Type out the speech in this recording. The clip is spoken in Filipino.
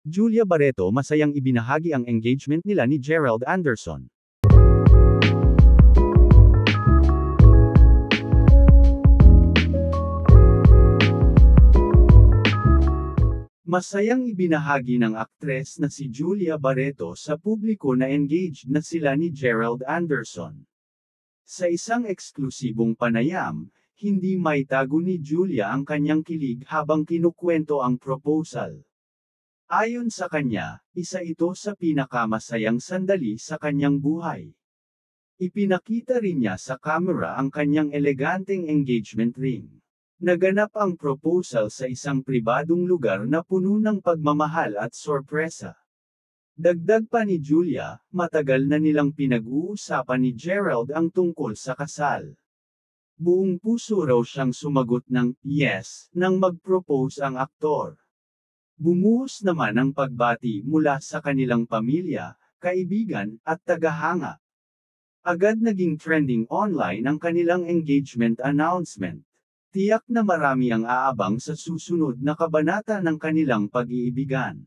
Julia Barreto masayang ibinahagi ang engagement nila ni Gerald Anderson. Masayang ibinahagi ng aktres na si Julia Barreto sa publiko na engaged na sila ni Gerald Anderson. Sa isang eksklusibong panayam, hindi maitago ni Julia ang kanyang kilig habang kinukwento ang proposal. Ayon sa kanya, isa ito sa pinakamasayang sandali sa kanyang buhay. Ipinakita rin niya sa camera ang kanyang eleganteng engagement ring. Naganap ang proposal sa isang pribadong lugar na puno ng pagmamahal at sorpresa. Dagdag pa ni Julia, matagal na nilang pinag-uusapan ni Gerald ang tungkol sa kasal. Buong puso raw siyang sumagot ng yes nang mag-propose ang aktor. Bumuhos naman ang pagbati mula sa kanilang pamilya, kaibigan, at tagahanga. Agad naging trending online ang kanilang engagement announcement. Tiyak na marami ang aabang sa susunod na kabanata ng kanilang pag-iibigan.